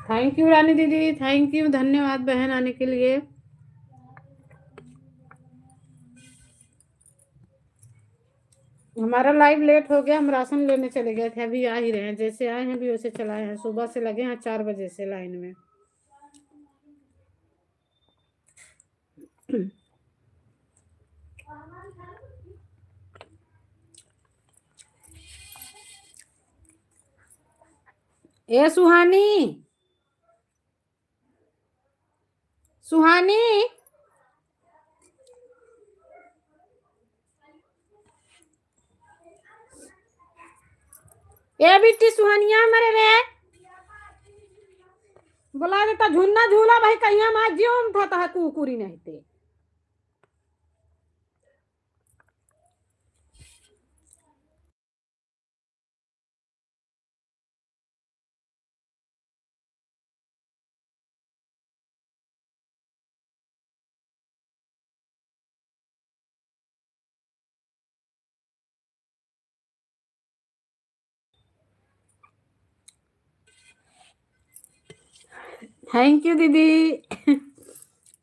Thank you रानी दीदी, thank you, धन्यवाद बहन आने के लिए। हमारा लाइव लेट हो गया, हम राशन लेने चले गए थे, अभी आ ही रहे हैं, जैसे आए हैं भी वैसे चलाए हैं, सुबह से लगे हैं 4 बजे से लाइन में। ए सुहानी, सुहानी, ए बिट्टी सुहानिया मरे रे, बोला देता झूलना झूला भाई, कहीं मार जियो उठाता है कुकुरी नहीं थे। थैंक यू दीदी।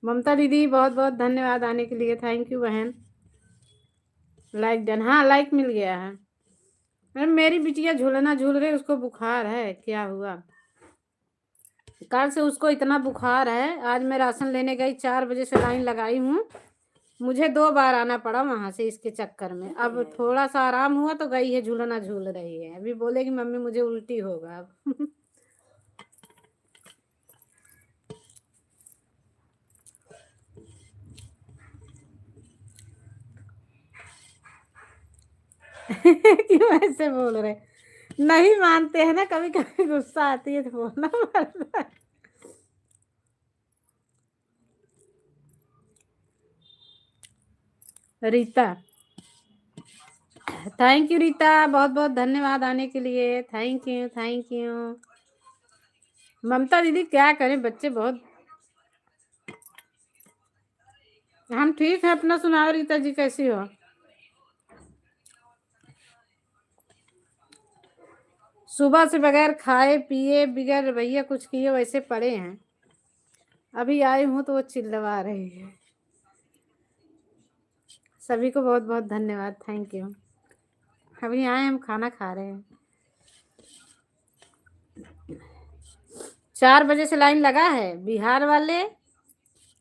ममता दीदी बहुत बहुत धन्यवाद आने के लिए, थैंक यू बहन। लाइक डन, हाँ लाइक मिल गया है। मैम मेरी बिटिया झूलना झूल रही, उसको बुखार है, क्या हुआ कल से उसको इतना बुखार है। आज मैं राशन लेने गई, 4 बजे से लाइन लगाई हूँ, मुझे 2 बार आना पड़ा वहां से इसके चक्कर में। अब थोड़ा सा आराम हुआ तो गई है, झूलना झूल रही है, अभी बोलेगी मम्मी मुझे उल्टी होगा अब। क्यों ऐसे बोल रहे, नहीं मानते हैं ना, कभी कभी गुस्सा आती है तो बोलना पड़ता है। रीता, थैंक यू रीता, बहुत बहुत धन्यवाद आने के लिए, थैंक यू थैंक यू। ममता दीदी क्या करें, बच्चे बहुत। हम ठीक है, अपना सुनाओ रीता जी, कैसी हो? सुबह से बगैर खाए पिए, बगैर भैया कुछ किए वैसे पड़े हैं। अभी आई हूँ तो वो चिल्लवा रही है। सभी को बहुत बहुत धन्यवाद, थैंक यू। अभी आए, हम खाना खा रहे हैं। 4 बजे से लाइन लगा है, बिहार वाले,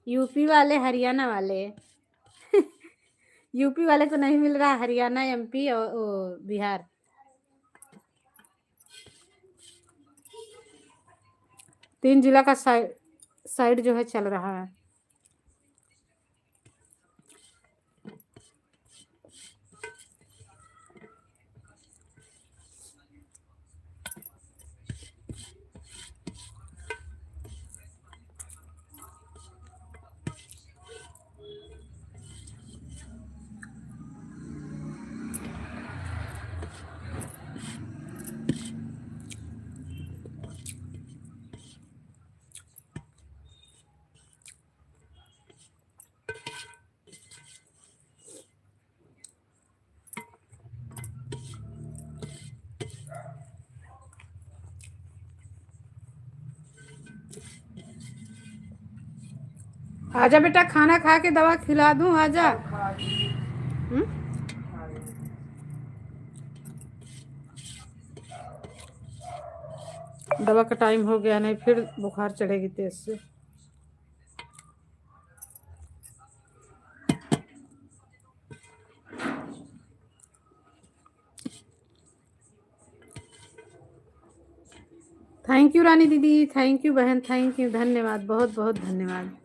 यूपी वाले, हरियाणा वाले। यूपी वाले को नहीं मिल रहा, हरियाणा एमपी और बिहार। तीन जिला का साइड साइड जो है चल रहा है। आजा बेटा, खाना खा के दवा खिला दूं, आजा। दवा का टाइम हो गया, नहीं फिर बुखार चढ़ेगी तेज से। थैंक यू रानी दीदी, थैंक यू बहन, थैंक यू, धन्यवाद, बहुत बहुत धन्यवाद।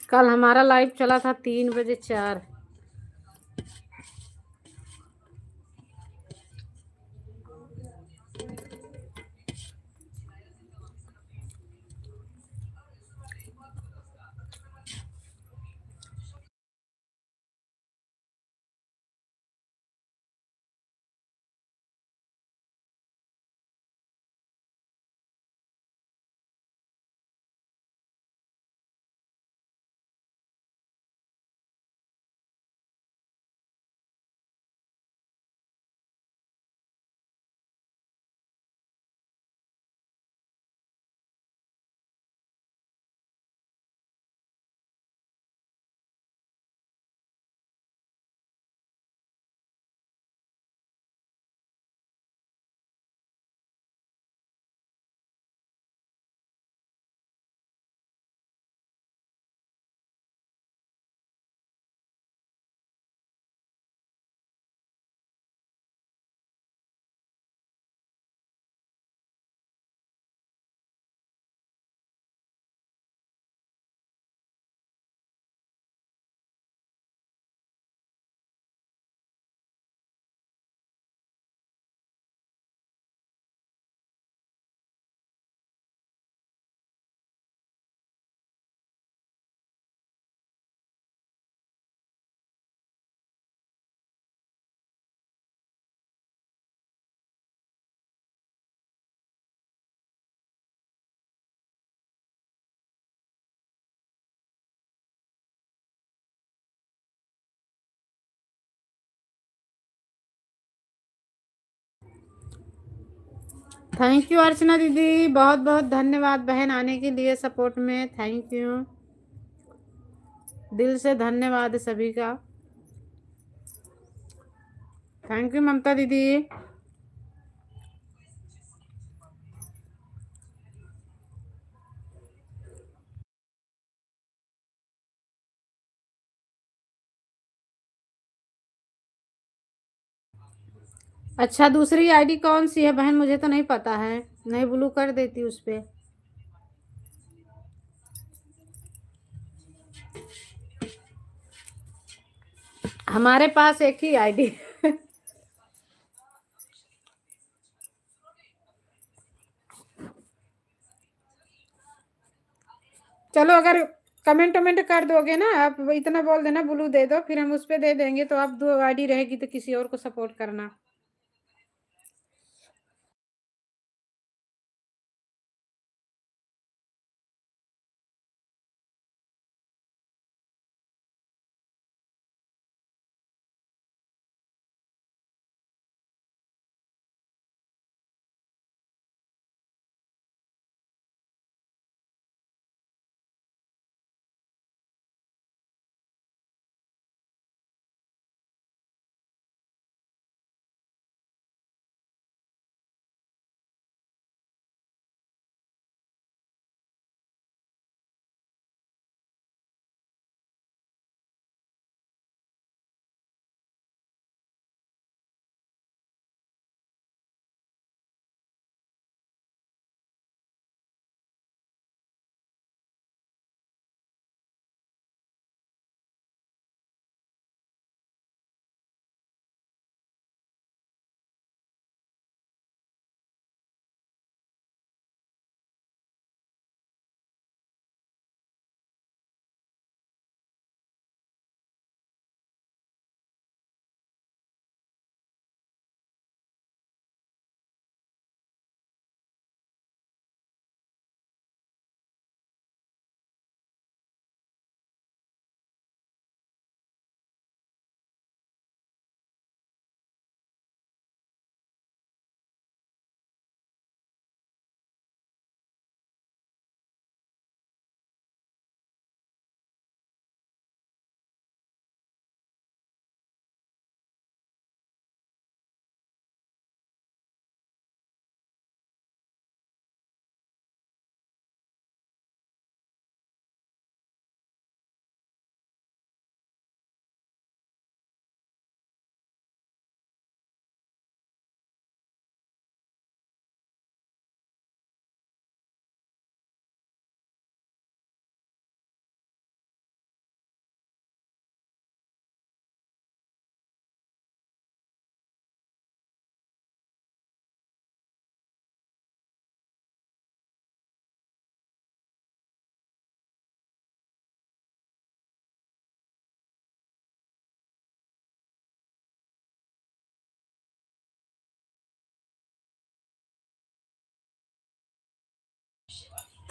कल हमारा लाइव चला था 3 बजे 4। थैंक यू अर्चना दीदी, बहुत बहुत धन्यवाद बहन आने के लिए सपोर्ट में। थैंक यू, दिल से धन्यवाद सभी का। थैंक यू ममता दीदी। अच्छा, दूसरी आईडी कौन सी है बहन, मुझे तो नहीं पता है। नहीं, ब्लू कर देती उस पे। हमारे पास एक ही आईडी। चलो, अगर कमेंट वमेंट कर दोगे ना, आप इतना बोल देना ब्लू दे दो, फिर हम उस पे दे देंगे। तो आप दो आईडी रहेगी तो किसी और को सपोर्ट करना।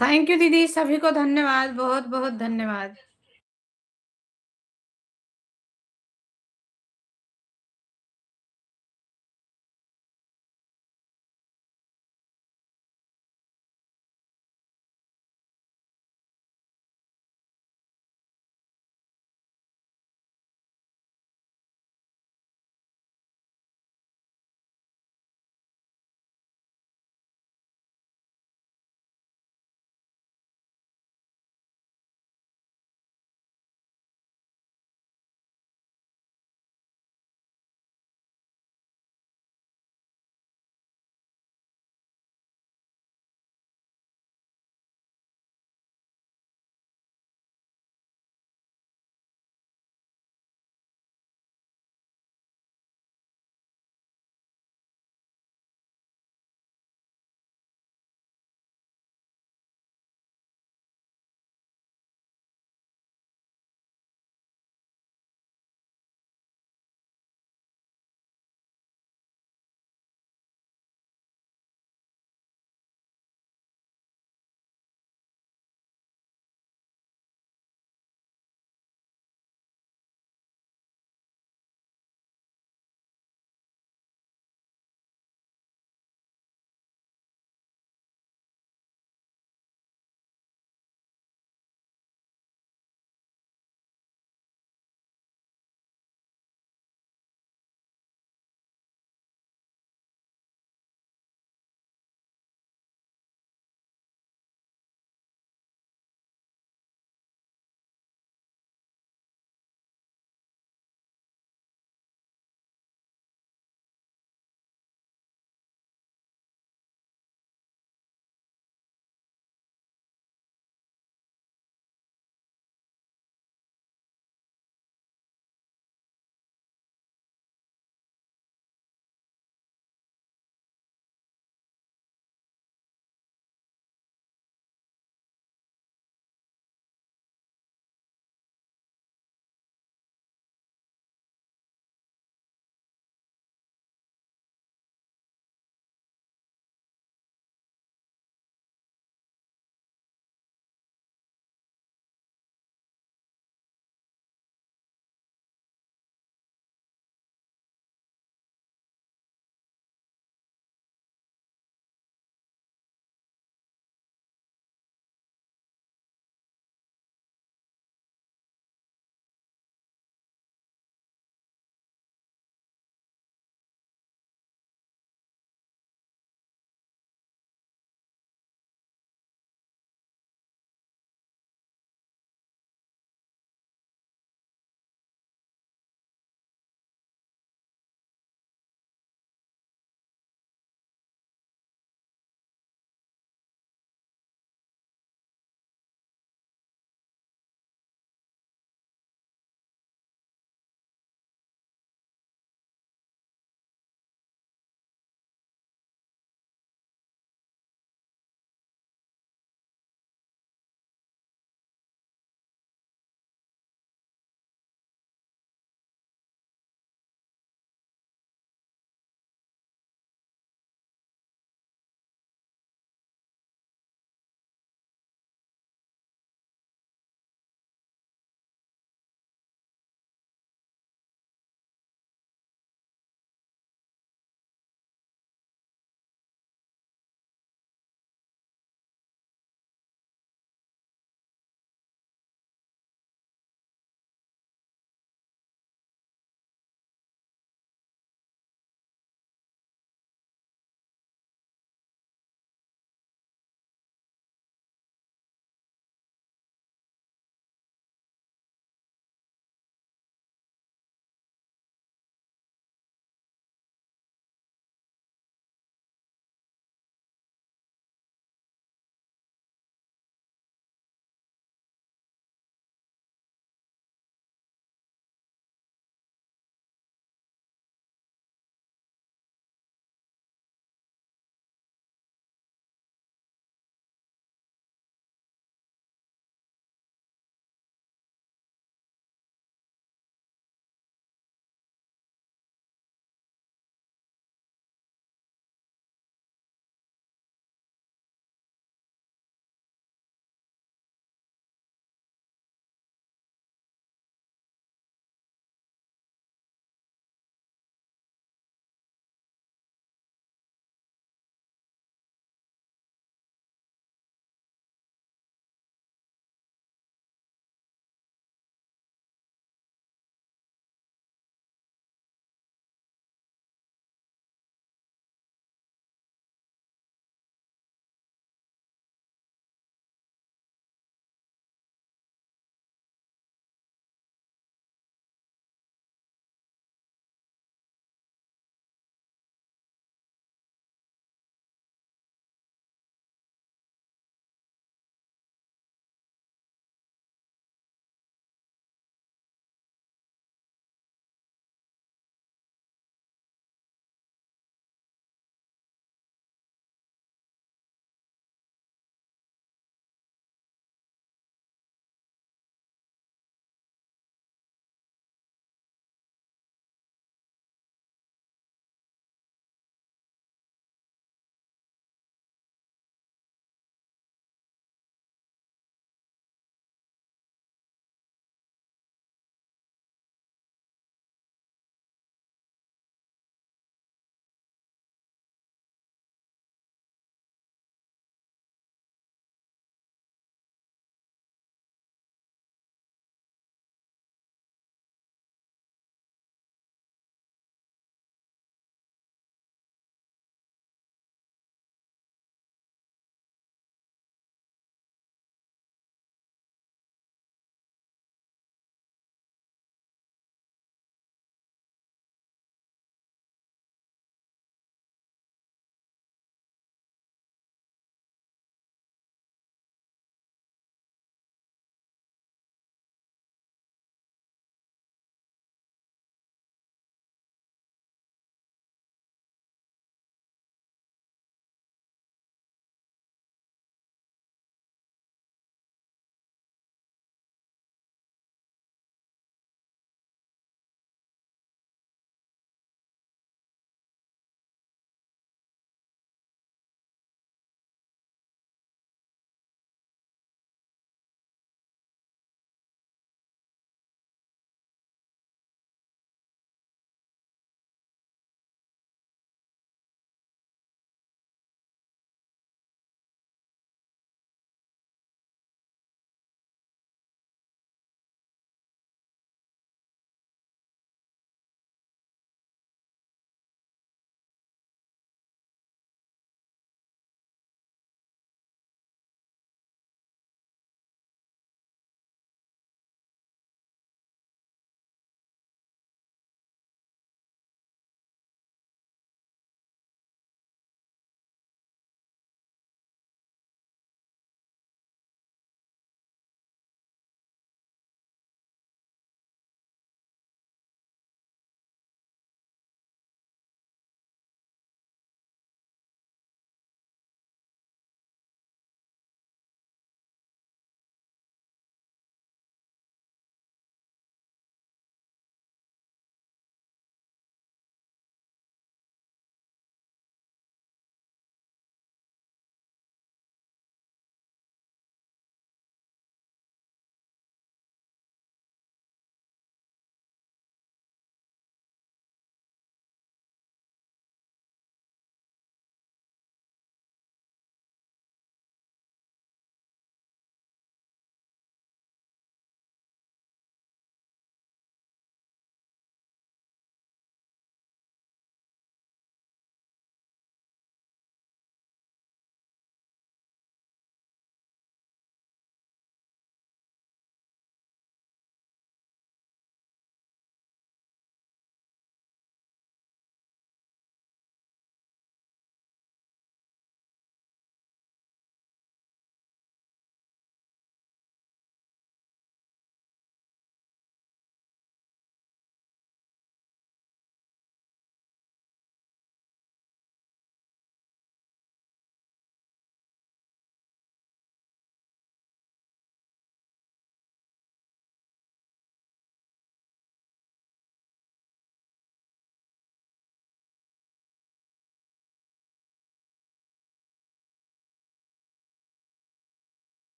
थैंक यू दीदी, सभी को धन्यवाद, बहुत बहुत धन्यवाद।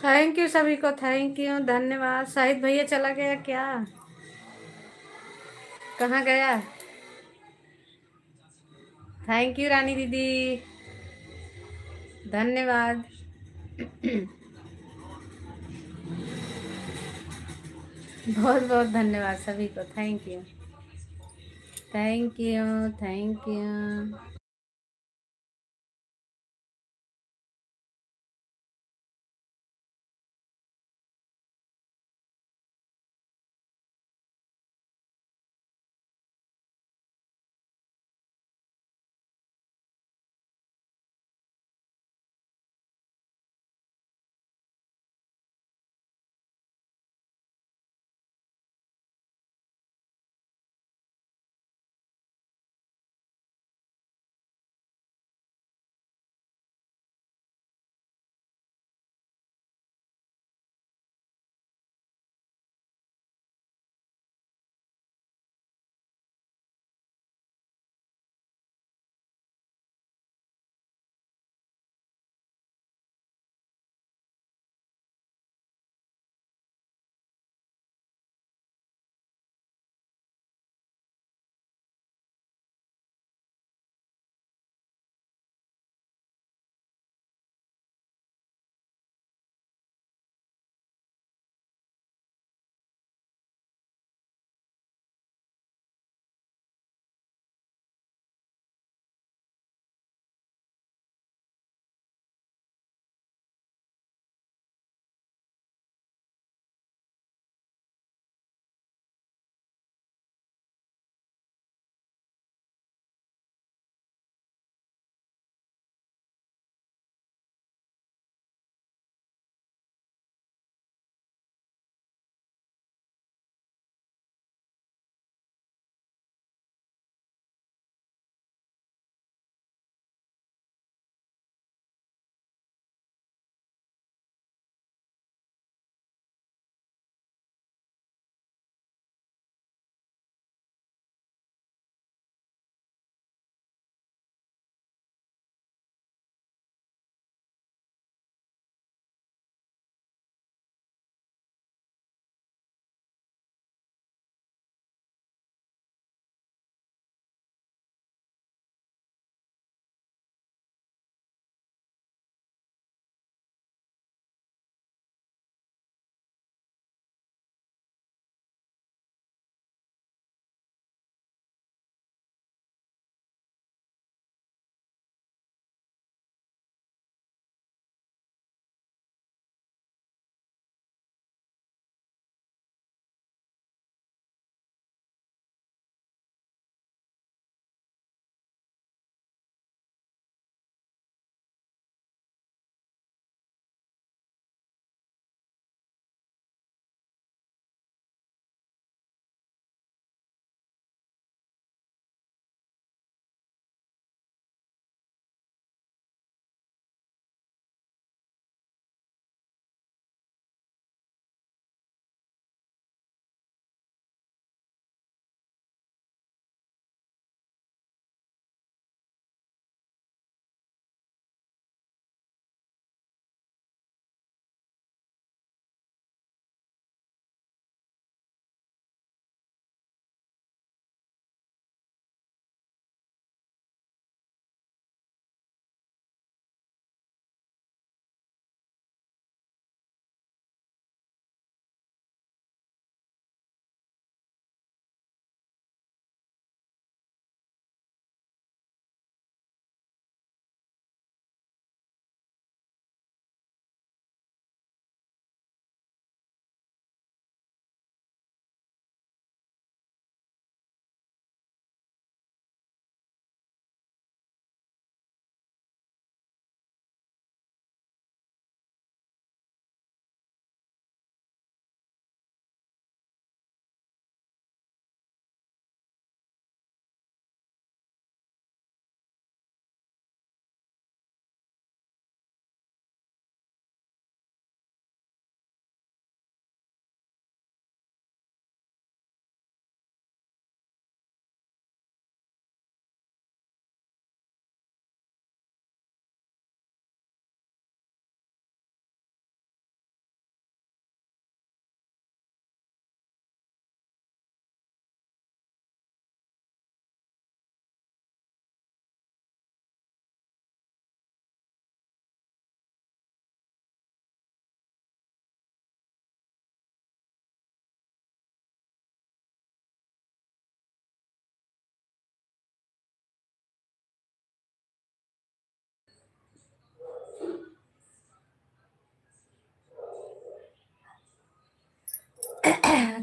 थैंक यू सभी को, थैंक यू, धन्यवाद। शाहिद भैया चला गया क्या? कहाँ गया? थैंक यू रानी दीदी, धन्यवाद। बहुत बहुत धन्यवाद सभी को, thank you, thank you, thank you.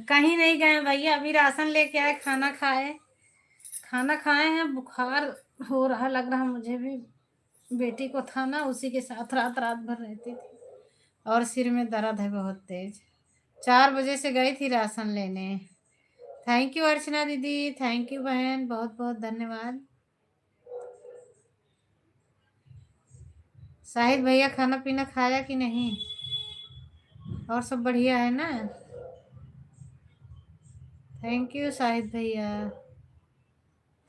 कहीं नहीं गए भैया, अभी राशन लेके आए, खाना खाए, खाना खाए हैं। बुखार हो रहा लग रहा मुझे भी। बेटी को था ना, उसी के साथ रात रात भर रहती थी, और सिर में दर्द है बहुत तेज। 4 बजे से गई थी राशन लेने। थैंक यू अर्चना दीदी, थैंक यू बहन, बहुत बहुत धन्यवाद। शाहिद भैया खाना पीना खाया कि नहीं? और सब बढ़िया है ना? थैंक यू शाहिद भैया,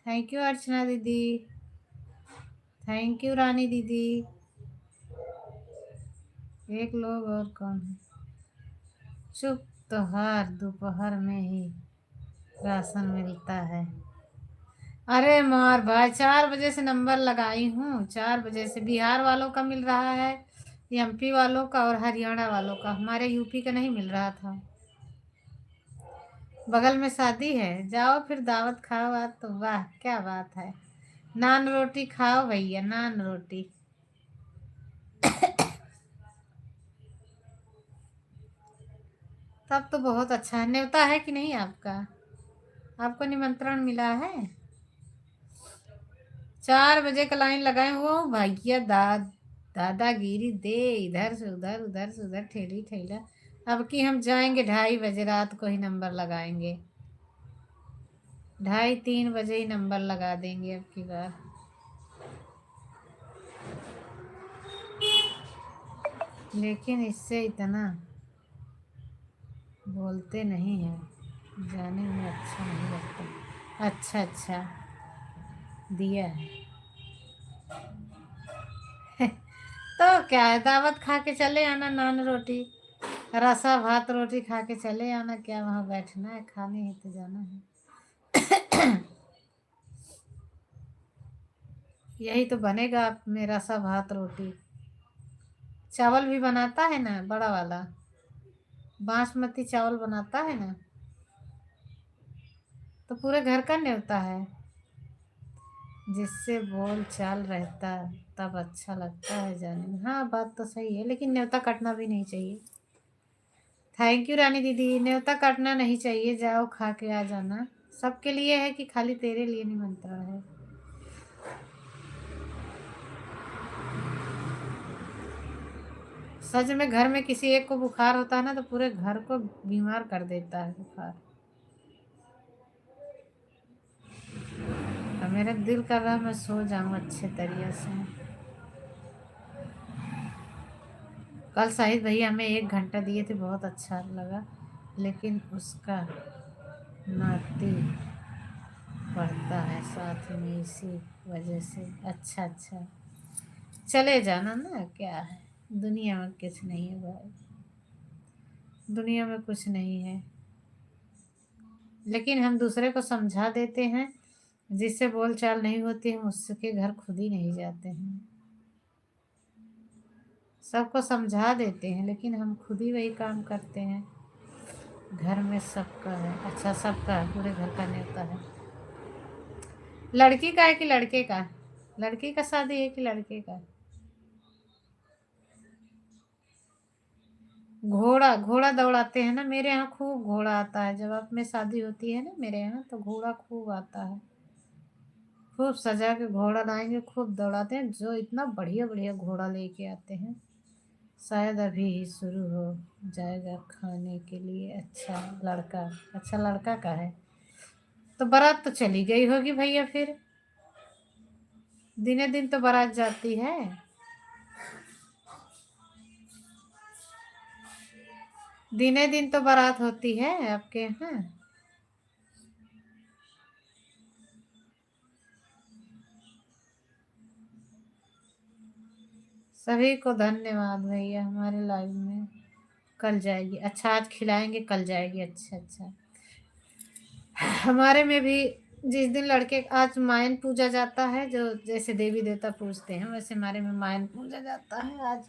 थैंक यू अर्चना दीदी, थैंक यू रानी दीदी। एक लोग और कौन है? चुप तो हर दोपहर में ही राशन मिलता है। अरे मार भाई, 4 बजे से नंबर लगाई हूँ, 4 बजे से। बिहार वालों का मिल रहा है, एमपी वालों का और हरियाणा वालों का, हमारे यूपी का नहीं मिल रहा था। बगल में शादी है, जाओ फिर दावत खाओ आज तो। वाह क्या बात है, नान रोटी खाओ भैया, नान रोटी। तब तो बहुत अच्छा है। न्योता है कि नहीं आपका? आपको निमंत्रण मिला है? 4 बजे का लाइन लगाए हो भैया, दादागिरी दे, इधर से उधर, उधर से उधर, ठेली ठेला। अब की हम जाएंगे 2:30 बजे, रात को ही नंबर लगाएंगे। 2:30-3 बजे ही नंबर लगा देंगे अब की बार। लेकिन इससे इतना बोलते नहीं हैं, जाने में अच्छा नहीं लगता। अच्छा अच्छा दिया है। तो क्या है, दावत खा के चले आना, नान रोटी, रसा भात रोटी खा के चले आना। क्या वहाँ बैठना है, खाने ही तो जाना है। यही तो बनेगा आप में, रसा भात रोटी। चावल भी बनाता है ना बड़ा वाला, बासमती चावल बनाता है ना, तो पूरे घर का न्योता है। जिससे बोल चाल रहता तब अच्छा लगता है जाने में। हाँ बात तो सही है, लेकिन न्योता कटना भी नहीं चाहिए। थैंक यू रानी दीदी, न्योता कटना नहीं चाहिए, जाओ खा के आ जाना। सबके लिए है कि खाली तेरे लिए निमंत्रण है? सच में घर में किसी एक को बुखार होता है ना, तो पूरे घर को बीमार कर देता है बुखार। और मेरा दिल कर रहा मैं सो जाऊं अच्छे तरीके से। कल शाहिद भैया हमें 1 घंटा दिए थे, बहुत अच्छा लगा, लेकिन उसका नाती पढ़ता है साथ में, इसी वजह से। अच्छा अच्छा, चले जाना ना, क्या है, दुनिया में कुछ नहीं है भाई, दुनिया में कुछ नहीं है। लेकिन हम दूसरे को समझा देते हैं, जिससे बोल चाल नहीं होती, हम उसके घर खुद ही नहीं जाते हैं। सबको समझा देते हैं, लेकिन हम खुद ही वही काम करते हैं। घर में सबका है, अच्छा सबका है, पूरे घर का न्योता है। लड़की का है कि लड़के का? लड़की का शादी है कि लड़के का? घोड़ा घोड़ा दौड़ाते हैं ना, मेरे यहाँ खूब घोड़ा आता है। जब आप में शादी होती है ना मेरे यहाँ, तो घोड़ा खूब आता है। खूब सजा के घोड़ा लाएंगे, खूब दौड़ाते हैं। जो इतना बढ़िया बढ़िया घोड़ा लेके आते हैं, शायद अभी ही शुरू हो जाएगा खाने के लिए। अच्छा लड़का, अच्छा लड़का का है, तो बारात तो चली गई होगी भैया फिर। दिने दिन तो बारात जाती है। दिने दिन तो बारात होती है आपके यहाँ। सभी को धन्यवाद भैया, हमारे लाइव में कल जाएगी। अच्छा आज खिलाएंगे, कल जाएगी। अच्छा अच्छा, हमारे में भी जिस दिन लड़के, आज मायन पूजा जाता है, जो जैसे देवी देवता पूजते हैं वैसे हमारे में मायन पूजा जाता है। आज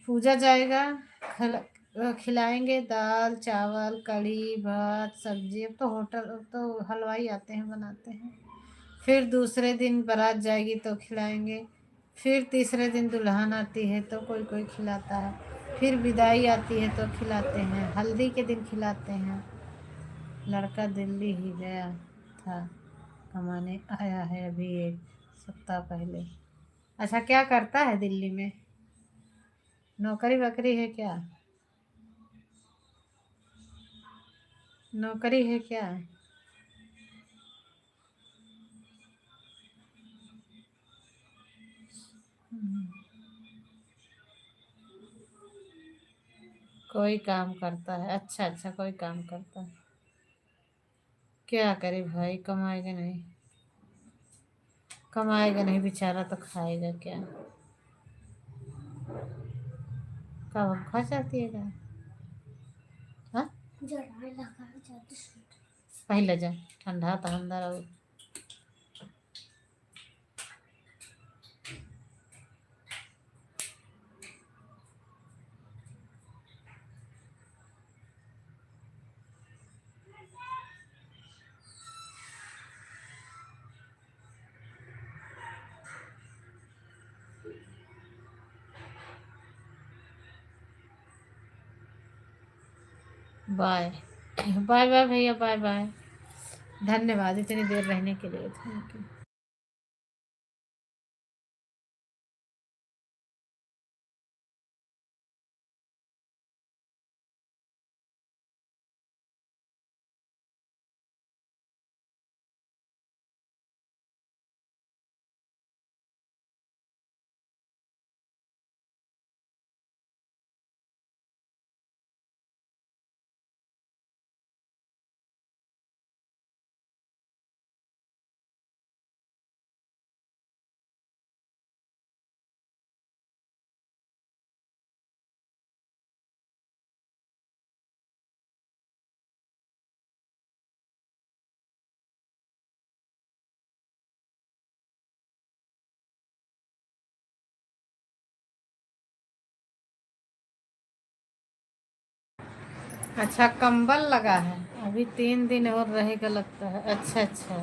पूजा जाएगा, खिलाएंगे दाल चावल कढ़ी भात सब्जी। अब तो होटल, अब तो हलवाई आते हैं बनाते हैं। फिर दूसरे दिन बारात जाएगी तो खिलाएंगे। फिर तीसरे दिन दुल्हन आती है तो कोई कोई खिलाता है। फिर विदाई आती है तो खिलाते हैं, हल्दी के दिन खिलाते हैं। लड़का दिल्ली ही गया था कमाने, आया है अभी 1 सप्ताह पहले। अच्छा, क्या करता है दिल्ली में? नौकरी वकरी है क्या? नौकरी है क्या? कोई काम करता है, अच्छा अच्छा, कोई काम करता है। क्या करे भाई, कमाएगा नहीं, कमाएगा नहीं बेचारा तो खाएगा क्या? कब खा जाती है क्या? हाँ, पहले जा, ठंडा तो अंदर और। बाय बाय बाय भैया, बाय बाय। धन्यवाद इतनी देर रहने के लिए, थैंक यू। अच्छा, कंबल लगा है, अभी 3 दिन और रहेगा लगता है। अच्छा अच्छा,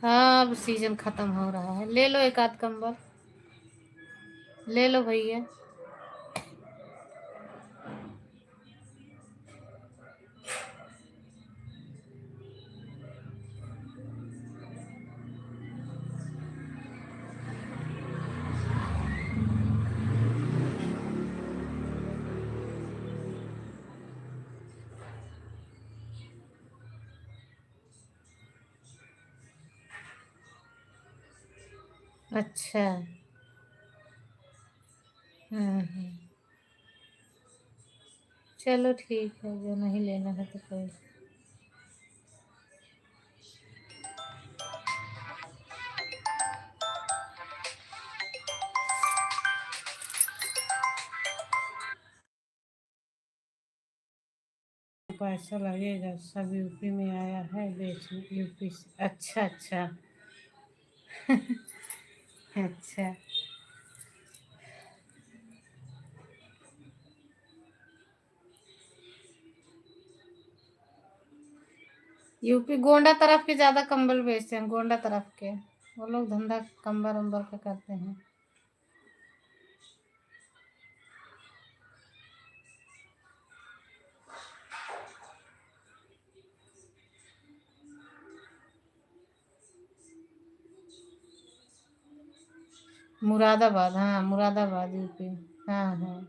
हाँ अब सीजन खत्म हो रहा है, ले लो एक आध कंबल, ले लो भैया। अच्छा, चलो ठीक है, जो नहीं लेना है तो कोई। पैसा लगेगा, सब यूपी में आया है बेचने, यूपी से। अच्छा अच्छा अच्छा, यूपी गोंडा तरफ के ज्यादा कंबल बेचते हैं, गोंडा तरफ के वो लोग धंधा कंबल उम्बर का करते हैं। मुरादाबाद, हाँ मुरादाबाद यूपी। हाँ हाँ,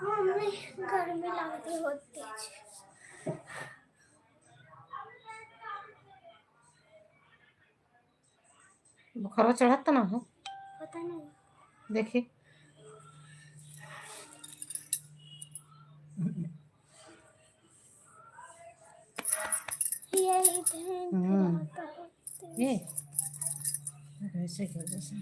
मम्मी गर्मी लगती बहुत तेज। बुखार चढ़ा तो ना हो? पता नहीं। देखिए ये इधर रहता है तेज। ये ऐसे की वजह से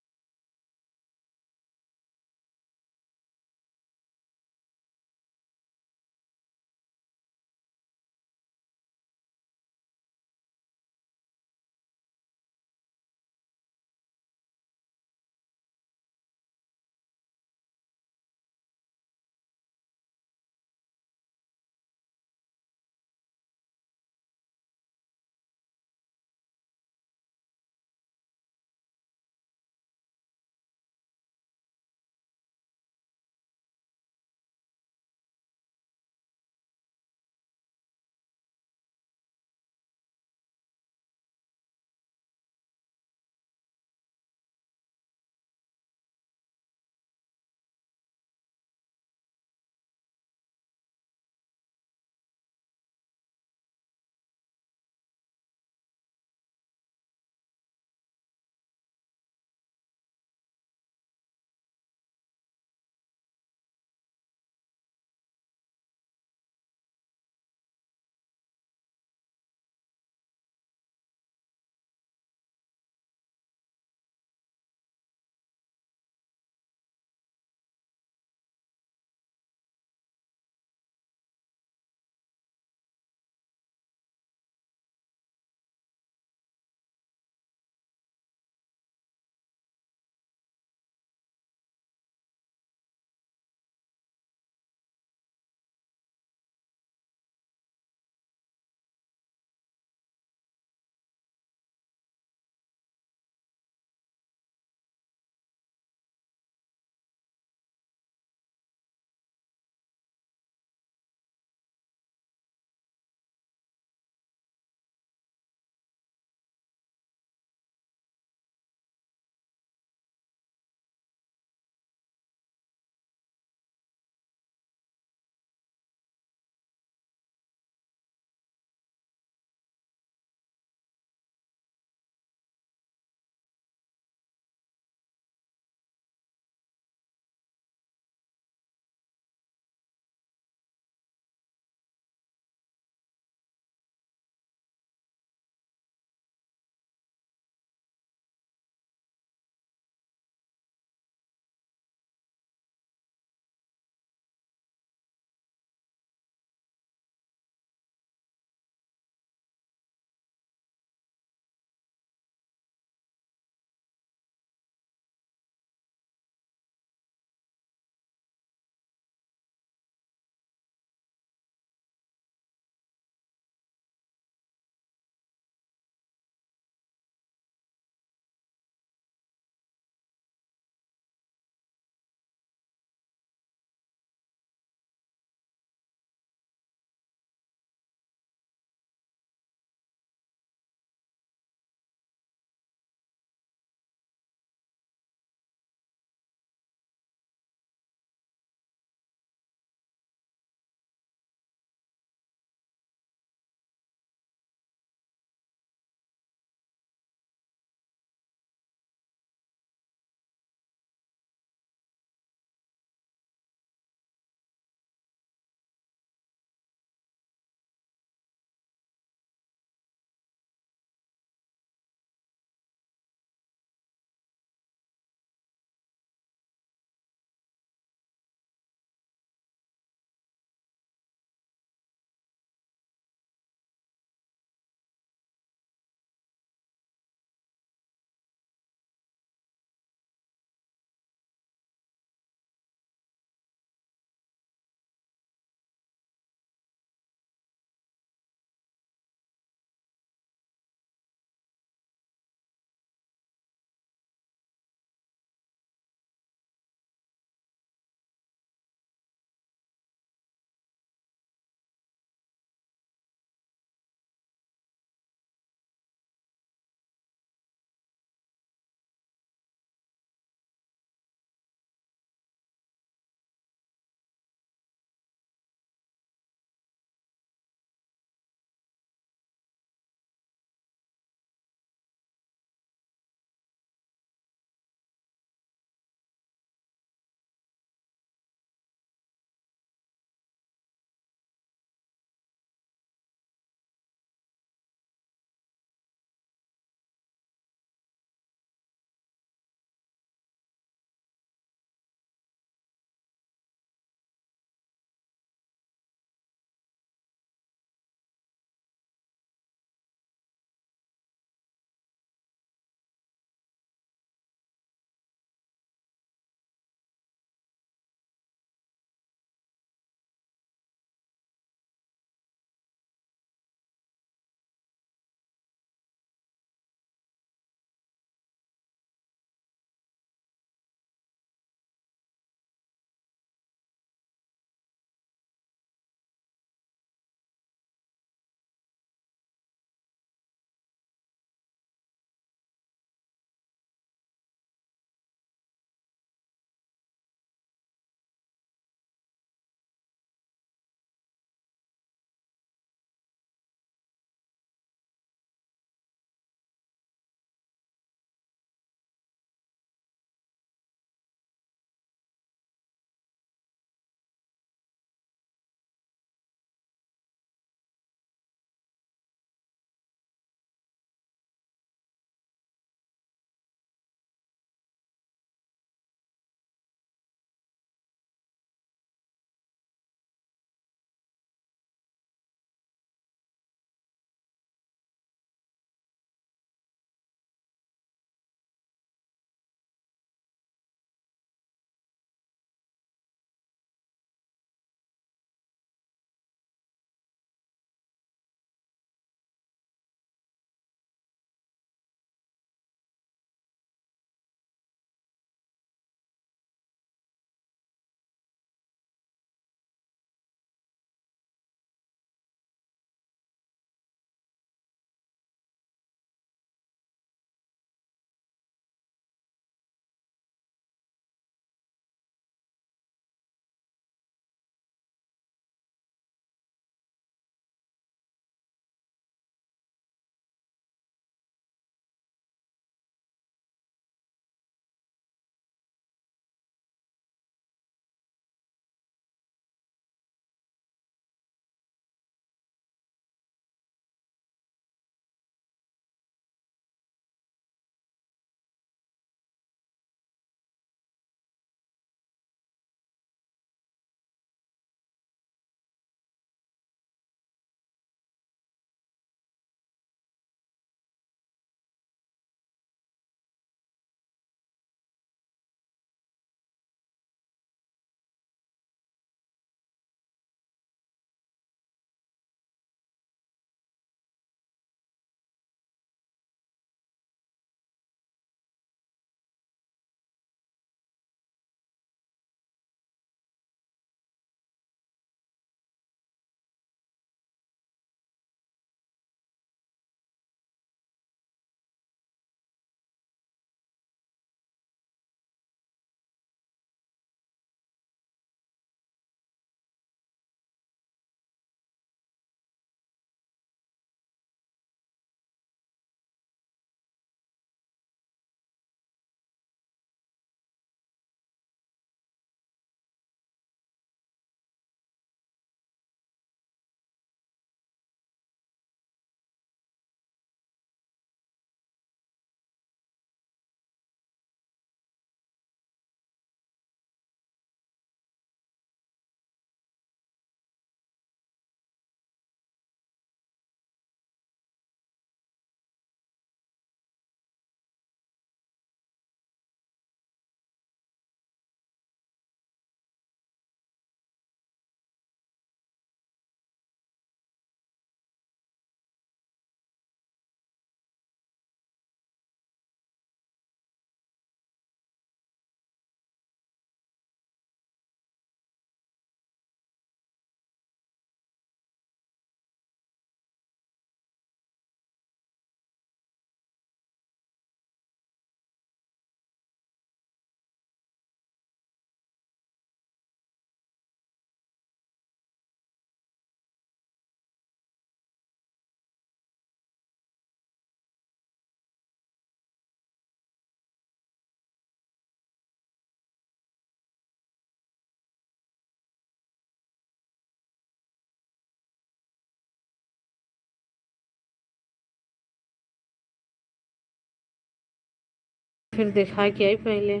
फिर दिखा के आई पहले।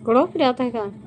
कड़ो फिर आता है क्या?